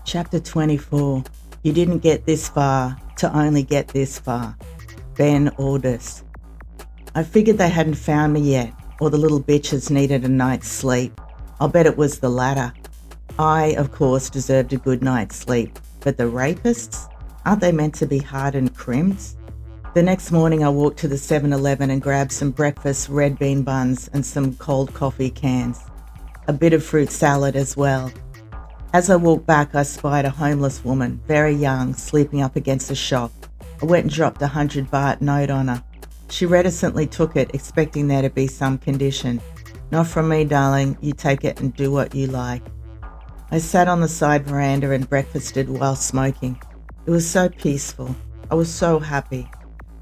Chapter 24. You didn't get this far to only get this far. Ben Aldis. I figured they hadn't found me yet, or the little bitches needed a night's sleep. I'll bet it was the latter. I, of course, deserved a good night's sleep, but the rapists? Aren't they meant to be hardened crims? The next morning I walked to the 7-Eleven and grabbed some breakfast red bean buns and some cold coffee cans. A bit of fruit salad as well. As I walked back, I spied a homeless woman, very young, sleeping up against a shop. I went and dropped a 100 baht note on her. She reticently took it, expecting there to be some condition. Not from me, darling. You take it and do what you like. I sat on the side veranda and breakfasted while smoking. It was so peaceful. I was so happy.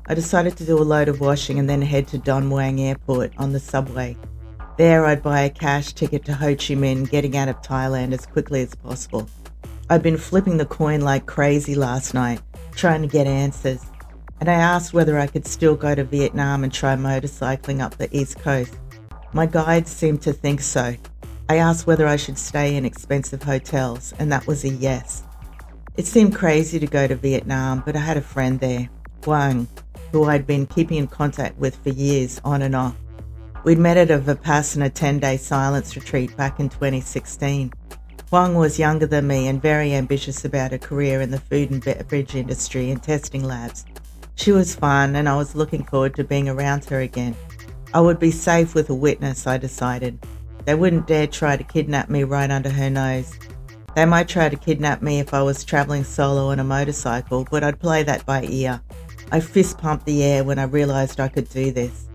I decided to do a load of washing and then head to Don Muang Airport on the subway. There I'd buy a cash ticket to Ho Chi Minh, getting out of Thailand as quickly as possible. I'd been flipping the coin like crazy last night, trying to get answers, and I asked whether I could still go to Vietnam and try motorcycling up the East Coast. My guides seemed to think so. I asked whether I should stay in expensive hotels, and that was a yes. It seemed crazy to go to Vietnam, but I had a friend there, Quang, who I'd been keeping in contact with for years, on and off. We'd met at a Vipassana 10-day silence retreat back in 2016. Huang was younger than me and very ambitious about a career in the food and beverage industry and testing labs. She was fun and I was looking forward to being around her again. I would be safe with a witness, I decided. They wouldn't dare try to kidnap me right under her nose. They might try to kidnap me if I was travelling solo on a motorcycle, but I'd play that by ear. I fist pumped the air when I realised I could do this.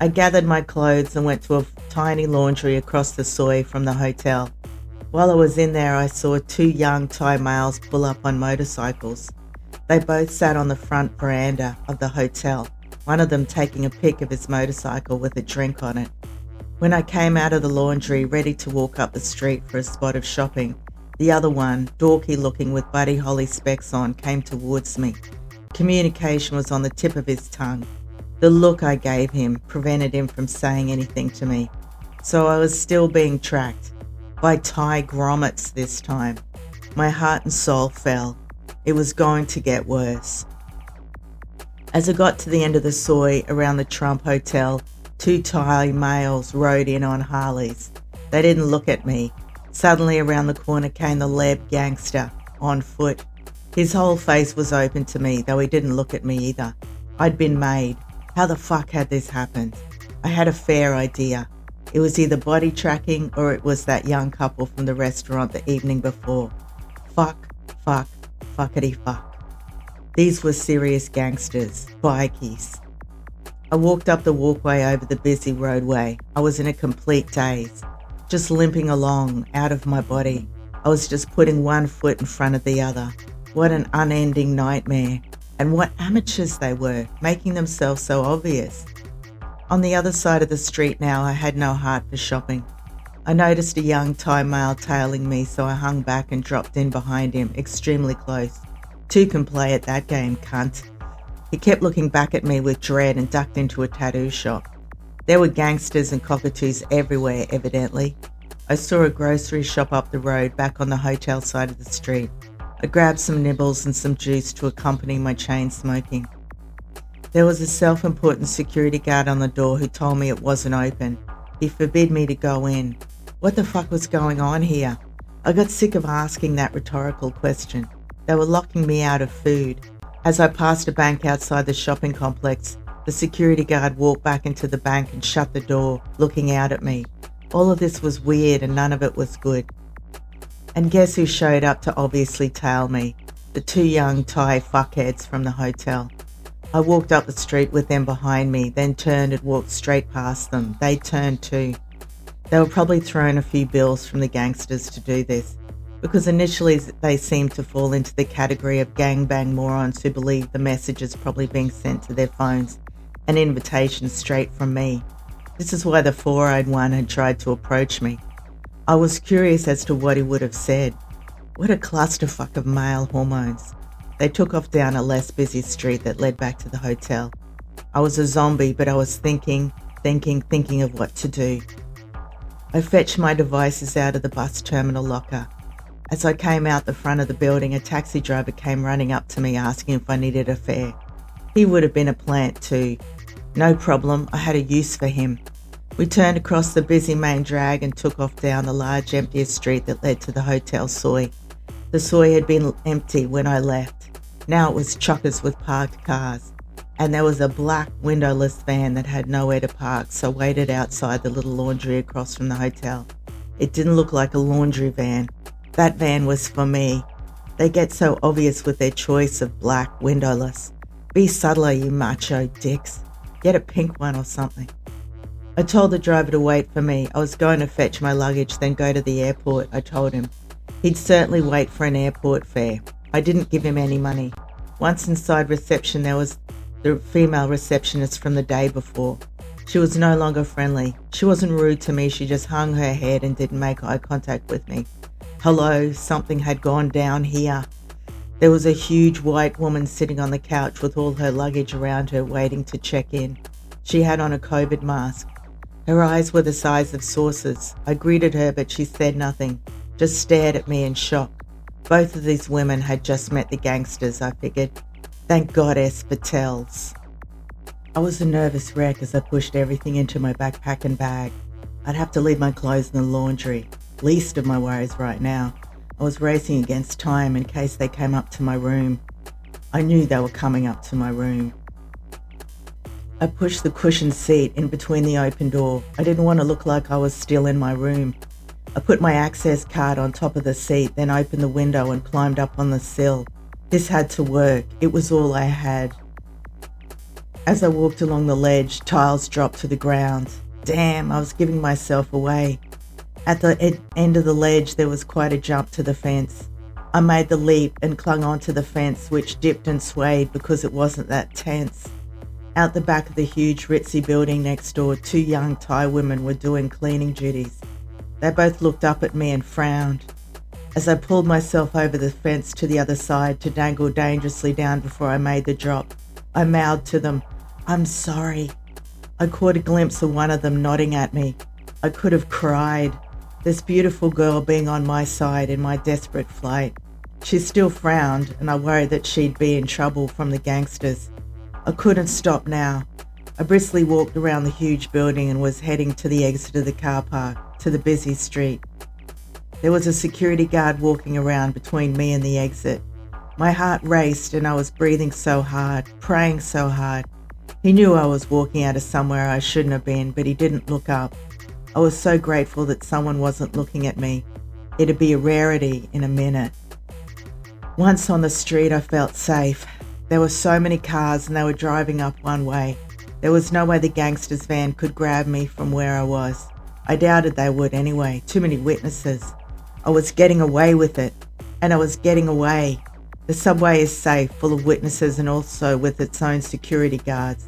I gathered my clothes and went to a tiny laundry across the soi from the hotel. While I was in there, I saw two young Thai males pull up on motorcycles. They both sat on the front veranda of the hotel, one of them taking a pic of his motorcycle with a drink on it. When I came out of the laundry, ready to walk up the street for a spot of shopping, the other one, dorky looking with Buddy Holly specs on, came towards me. Communication was on the tip of his tongue. The look I gave him prevented him from saying anything to me, so I was still being tracked. By Thai grommets this time. My heart and soul fell. It was going to get worse. As I got to the end of the soi around the Trump Hotel, two Thai males rode in on Harleys. They didn't look at me. Suddenly around the corner came the Leb gangster, on foot. His whole face was open to me, though he didn't look at me either. I'd been made. How the fuck had this happened? I had a fair idea. It was either body tracking or it was that young couple from the restaurant the evening before. Fuck, fuckity fuck. These were serious gangsters, bikies. I walked up the walkway over the busy roadway. I was in a complete daze, just limping along, out of my body. I was just putting one foot in front of the other. What an unending nightmare. And what amateurs they were, making themselves so obvious. On the other side of the street now, I had no heart for shopping. I noticed a young Thai male tailing me, so I hung back and dropped in behind him, extremely close. Two can play at that game, cunt. He kept looking back at me with dread and ducked into a tattoo shop. There were gangsters and cockatoos everywhere, evidently. I saw a grocery shop up the road, back on the hotel side of the street. I grabbed some nibbles and some juice to accompany my chain smoking. There was a self-important security guard on the door who told me it wasn't open. He forbid me to go in. What the fuck was going on here? I got sick of asking that rhetorical question. They were locking me out of food. As I passed a bank outside the shopping complex, the security guard walked back into the bank and shut the door, looking out at me. All of this was weird and none of it was good. And guess who showed up to obviously tail me? The two young Thai fuckheads from the hotel. I walked up the street with them behind me, then turned and walked straight past them. They turned too. They were probably throwing a few bills from the gangsters to do this, because initially they seemed to fall into the category of gangbang morons who believe the message is probably being sent to their phones, an invitation straight from me. This is why the four-eyed one had tried to approach me. I was curious as to what he would have said. What a clusterfuck of male hormones. They took off down a less busy street that led back to the hotel. I was a zombie, but I was thinking of what to do. I fetched my devices out of the bus terminal locker. As I came out the front of the building, a taxi driver came running up to me asking if I needed a fare. He would have been a plant too. No problem, I had a use for him. We turned across the busy main drag and took off down the large empty street that led to the Hotel Soy. The Soy had been empty when I left. Now it was chockers with parked cars. And there was a black windowless van that had nowhere to park, so waited outside the little laundry across from the hotel. It didn't look like a laundry van. That van was for me. They get so obvious with their choice of black windowless. Be subtler, you macho dicks. Get a pink one or something. I told the driver to wait for me. I was going to fetch my luggage, then go to the airport, I told him. He'd certainly wait for an airport fare. I didn't give him any money. Once inside reception, there was the female receptionist from the day before. She was no longer friendly. She wasn't rude to me, she just hung her head and didn't make eye contact with me. Hello, something had gone down here. There was a huge white woman sitting on the couch with all her luggage around her waiting to check in. She had on a COVID mask. Her eyes were the size of saucers. I greeted her but she said nothing, just stared at me in shock. Both of these women had just met the gangsters, I figured. Thank goddess for Tells. I was a nervous wreck as I pushed everything into my backpack and bag. I'd have to leave my clothes in the laundry. Least of my worries right now. I was racing against time in case they came up to my room. I knew they were coming up to my room. I pushed the cushioned seat in between the open door. I didn't want to look like I was still in my room. I put my access card on top of the seat, then opened the window and climbed up on the sill. This had to work. It was all I had. As I walked along the ledge, tiles dropped to the ground. Damn, I was giving myself away. At the end of the ledge, there was quite a jump to the fence. I made the leap and clung onto the fence, which dipped and swayed because it wasn't that tense. Out the back of the huge ritzy building next door, two young Thai women were doing cleaning duties. They both looked up at me and frowned. As I pulled myself over the fence to the other side to dangle dangerously down before I made the drop, I mouthed to them, "I'm sorry." I caught a glimpse of one of them nodding at me. I could have cried. This beautiful girl being on my side in my desperate flight. She still frowned, and I worried that she'd be in trouble from the gangsters. I couldn't stop now. I briskly walked around the huge building and was heading to the exit of the car park, to the busy street. There was a security guard walking around between me and the exit. My heart raced and I was breathing so hard, praying so hard. He knew I was walking out of somewhere I shouldn't have been, but he didn't look up. I was so grateful that someone wasn't looking at me. It'd be a rarity in a minute. Once on the street, I felt safe. There were so many cars and they were driving up one way. There was no way the gangsters' van could grab me from where I was. I doubted they would anyway. Too many witnesses. I was getting away with it. And I was getting away. The subway is safe, full of witnesses and also with its own security guards.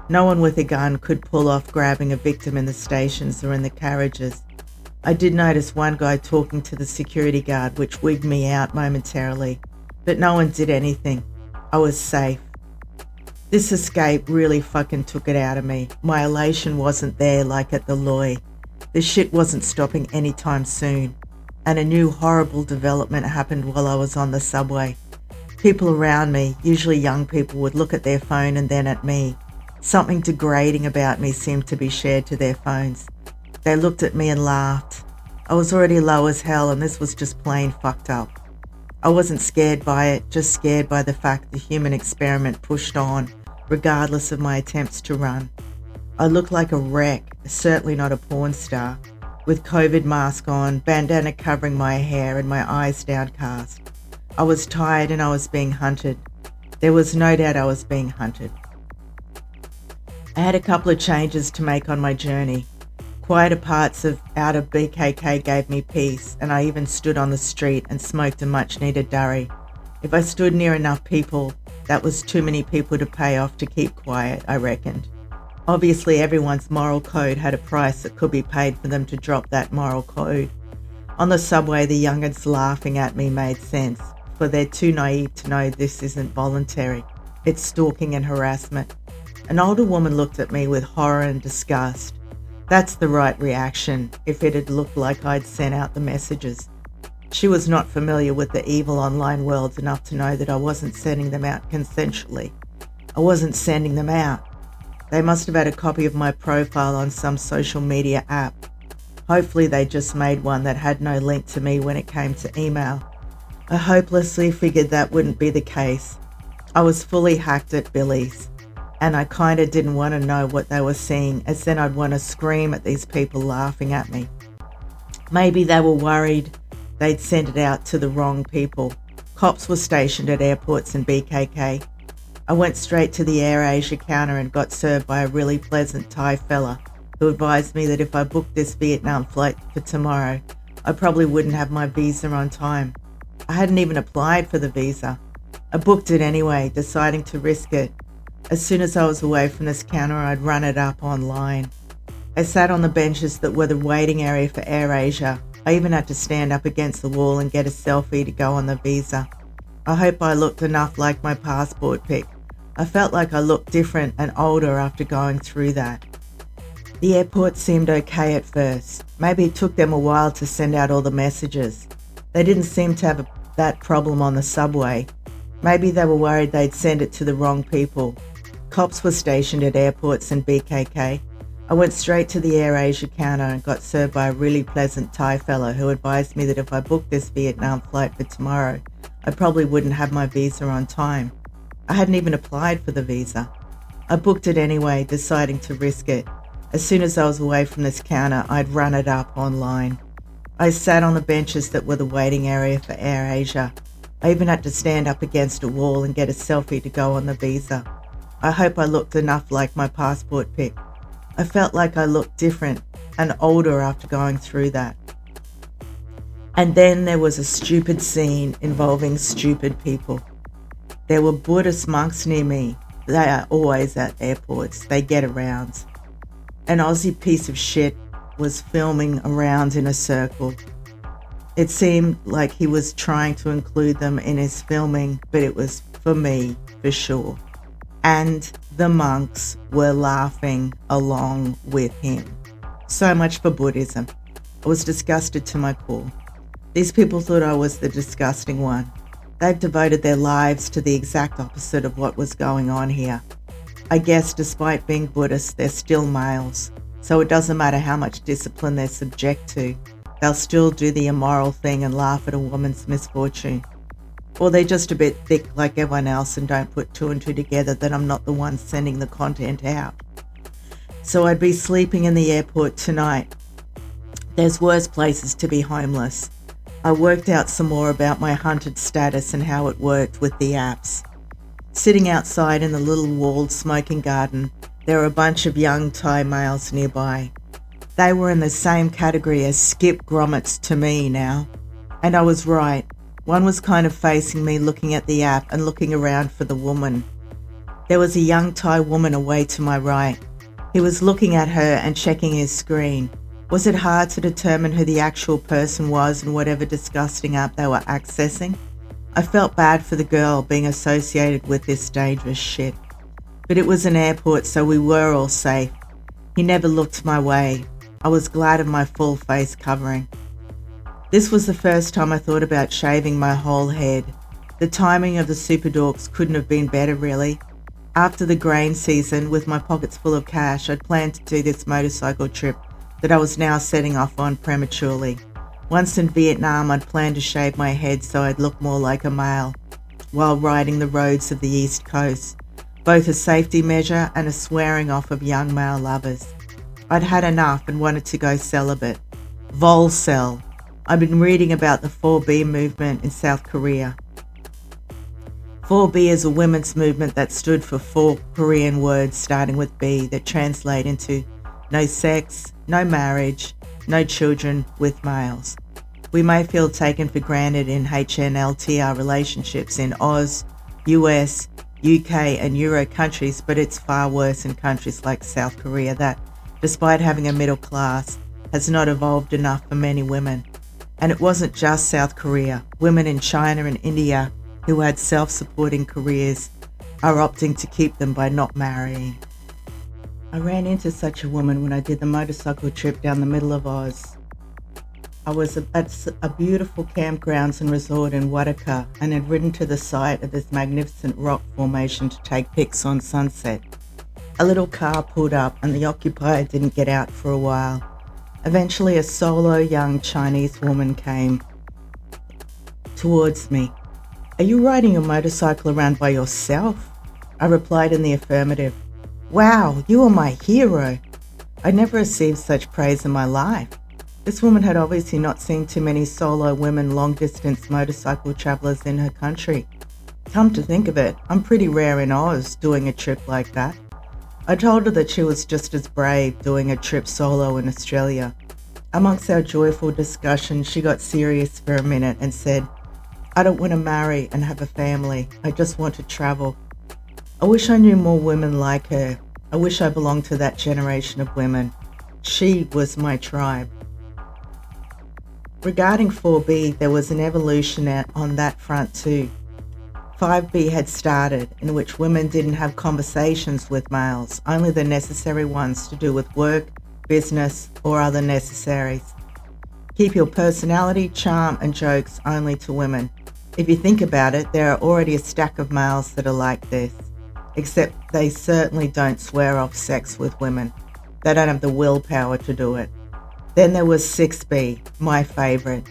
No one with a gun could pull off grabbing a victim in the stations or in the carriages. I did notice one guy talking to the security guard, which wigged me out momentarily. But no one did anything. I was safe. This escape really fucking took it out of me. My elation wasn't there like at the Loy. This shit wasn't stopping anytime soon. And a new horrible development happened while I was on the subway. People around me, usually young people, would look at their phone and then at me. Something degrading about me seemed to be shared to their phones. They looked at me and laughed. I was already low as hell and this was just plain fucked up. I wasn't scared by it, just scared by the fact the human experiment pushed on, regardless of my attempts to run. I looked like a wreck, certainly not a porn star, with COVID mask on, bandana covering my hair and my eyes downcast. I was tired and I was being hunted. There was no doubt I was being hunted. I had a couple of changes to make on my journey. Quieter parts of outer BKK gave me peace, and I even stood on the street and smoked a much-needed durry. If I stood near enough people, that was too many people to pay off to keep quiet, I reckoned. Obviously, everyone's moral code had a price that could be paid for them to drop that moral code. On the subway, the young'uns laughing at me made sense, for they're too naive to know this isn't voluntary. It's stalking and harassment. An older woman looked at me with horror and disgust. That's the right reaction, if it had looked like I'd sent out the messages. She was not familiar with the evil online world enough to know that I wasn't sending them out consensually. I wasn't sending them out. They must have had a copy of my profile on some social media app. Hopefully they just made one that had no link to me when it came to email. I hopelessly figured that wouldn't be the case. I was fully hacked at Billy's, and I kinda didn't want to know what they were seeing, as then I'd want to scream at these people laughing at me. Maybe they were worried they'd sent it out to the wrong people. Cops were stationed at airports in BKK. I went straight to the AirAsia counter and got served by a really pleasant Thai fella who advised me that if I booked this Vietnam flight for tomorrow, I probably wouldn't have my visa on time. I hadn't even applied for the visa. I booked it anyway, deciding to risk it. As soon as I was away from this counter, I'd run it up online. I sat on the benches that were the waiting area for AirAsia. I even had to stand up against the wall and get a selfie to go on the visa. I hope I looked enough like my passport pic. I felt like I looked different and older after going through that. The airport seemed okay at first. Maybe it took them a while to send out all the messages. They didn't seem to have that problem on the subway. Maybe they were worried they'd send it to the wrong people. Cops were stationed at airports in BKK. I went straight to the AirAsia counter and got served by a really pleasant Thai fellow who advised me that if I booked this Vietnam flight for tomorrow, I probably wouldn't have my visa on time. I hadn't even applied for the visa. I booked it anyway, deciding to risk it. As soon as I was away from this counter, I'd run it up online. I sat on the benches that were the waiting area for AirAsia. I even had to stand up against a wall and get a selfie to go on the visa. I hope I looked enough like my passport pic. I felt like I looked different and older after going through that. And then there was a stupid scene involving stupid people. There were Buddhist monks near me. They are always at airports. They get around. An Aussie piece of shit was filming around in a circle. It seemed like he was trying to include them in his filming, but it was for me, for sure. And the monks were laughing along with him. So much for Buddhism. I was disgusted to my core. These people thought I was the disgusting one. They've devoted their lives to the exact opposite of what was going on here. I guess despite being Buddhist, they're still males, so it doesn't matter how much discipline they're subject to. They'll still do the immoral thing and laugh at a woman's misfortune. Or they're just a bit thick like everyone else and don't put two and two together that I'm not the one sending the content out. So I'd be sleeping in the airport tonight. There's worse places to be homeless. I worked out some more about my hunted status and how it worked with the apps. Sitting outside in the little walled smoking garden, there were a bunch of young Thai males nearby. They were in the same category as Skip grommets to me now. And I was right. One was kind of facing me, looking at the app and looking around for the woman. There was a young Thai woman away to my right. He was looking at her and checking his screen. Was it hard to determine who the actual person was in whatever disgusting app they were accessing? I felt bad for the girl being associated with this dangerous shit. But it was an airport, so we were all safe. He never looked my way. I was glad of my full face covering. This was the first time I thought about shaving my whole head. The timing of the super dorks couldn't have been better, really. After the grain season, with my pockets full of cash, I'd planned to do this motorcycle trip that I was now setting off on prematurely. Once in Vietnam, I'd planned to shave my head so I'd look more like a male while riding the roads of the East Coast, both a safety measure and a swearing off of young male lovers. I'd had enough and wanted to go celibate. Volcel. I've been reading about the 4B movement in South Korea. 4B is a women's movement that stood for 4 Korean words starting with B that translate into no sex, no marriage, no children with males. We may feel taken for granted in HNLTR relationships in Oz, US, UK and Euro countries, but it's far worse in countries like South Korea that, despite having a middle class, has not evolved enough for many women. And it wasn't just South Korea. Women in China and India who had self-supporting careers are opting to keep them by not marrying. I ran into such a woman when I did the motorcycle trip down the middle of Oz. I was at a beautiful campgrounds and resort in Watika and had ridden to the site of this magnificent rock formation to take pics on sunset. A little car pulled up and the occupier didn't get out for a while. Eventually a solo young Chinese woman came towards me. "Are you riding a motorcycle around by yourself?" I replied in the affirmative. "Wow, you are my hero." I never received such praise in my life. This woman had obviously not seen too many solo women long-distance motorcycle travellers in her country. Come to think of it, I'm pretty rare in Oz doing a trip like that. I told her that she was just as brave doing a trip solo in Australia. Amongst our joyful discussion, she got serious for a minute and said, "I don't want to marry and have a family. I just want to travel." I wish I knew more women like her. I wish I belonged to that generation of women. She was my tribe. Regarding 4B, there was an evolution on that front too. 5B had started, in which women didn't have conversations with males, only the necessary ones to do with work, business, or other necessaries. Keep your personality, charm, and jokes only to women. If you think about it, there are already a stack of males that are like this, except they certainly don't swear off sex with women. They don't have the willpower to do it. Then there was 6B, my favourite.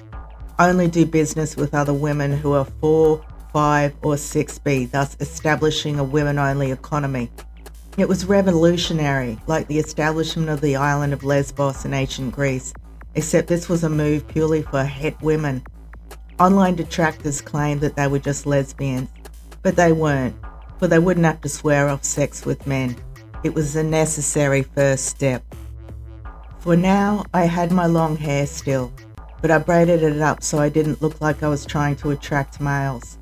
Only do business with other women who are 4, 5 or 6B, thus establishing a women-only economy. It was revolutionary, like the establishment of the island of Lesbos in ancient Greece, except this was a move purely for het women. Online detractors claimed that they were just lesbians, but they weren't, for they wouldn't have to swear off sex with men. It was a necessary first step. For now, I had my long hair still, but I braided it up so I didn't look like I was trying to attract males.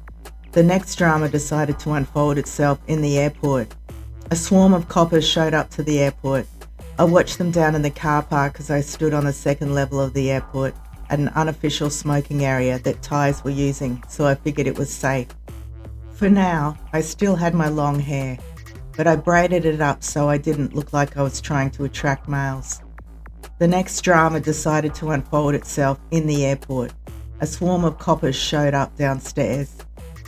The next drama decided to unfold itself in the airport. A swarm of coppers showed up to the airport. I watched them down in the car park as I stood on the second level of the airport at an unofficial smoking area that Thais were using, so I figured it was safe. For now, I still had my long hair, but I braided it up so I didn't look like I was trying to attract males. The next drama decided to unfold itself in the airport. A swarm of coppers showed up downstairs.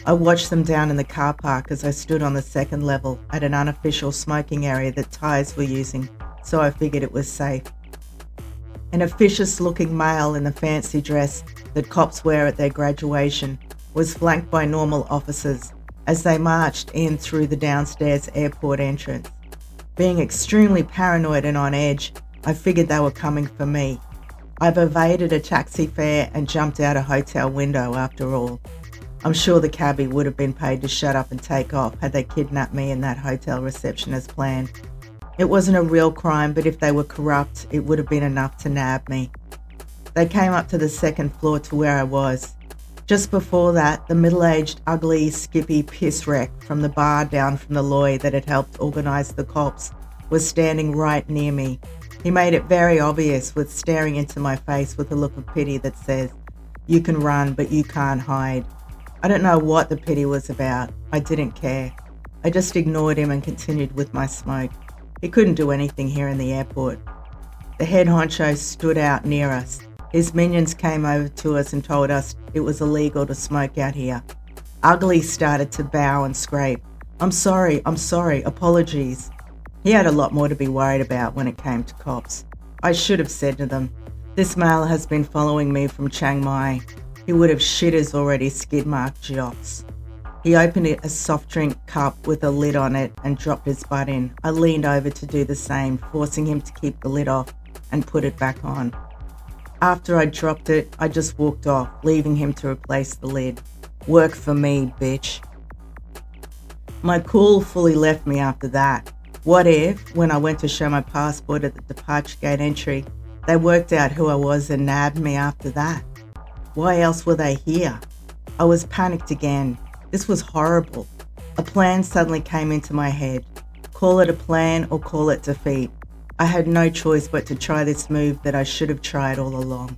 I watched them down in the car park as I stood on the second level at an unofficial smoking area that Thais were using, so I figured it was safe. An officious-looking male in the fancy dress that cops wear at their graduation was flanked by normal officers as they marched in through the downstairs airport entrance. Being extremely paranoid and on edge, I figured they were coming for me. I've evaded a taxi fare and jumped out a hotel window after all. I'm sure the cabbie would have been paid to shut up and take off had they kidnapped me in that hotel reception as planned. It wasn't a real crime, but if they were corrupt, it would have been enough to nab me. They came up to the second floor to where I was. Just before that, the middle-aged, ugly, skippy piss wreck from the bar down from the lawyer that had helped organise the cops was standing right near me. He made it very obvious with staring into my face with a look of pity that says, "You can run, but you can't hide." I don't know what the pity was about. I didn't care. I just ignored him and continued with my smoke. He couldn't do anything here in the airport. The head honcho stood out near us. His minions came over to us and told us it was illegal to smoke out here. Ugly started to bow and scrape. I'm sorry, apologies." He had a lot more to be worried about when it came to cops. I should have said to them, "This male has been following me from Chiang Mai." He would have shit his already skid-marked jocks. He opened a soft drink cup with a lid on it and dropped his butt in. I leaned over to do the same, forcing him to keep the lid off and put it back on. After I dropped it, I just walked off, leaving him to replace the lid. Work for me, bitch. My cool fully left me after that. What if, when I went to show my passport at the departure gate entry, they worked out who I was and nabbed me after that? Why else were they here? I was panicked again. This was horrible. A plan suddenly came into my head. Call it a plan or call it defeat. I had no choice but to try this move that I should have tried all along.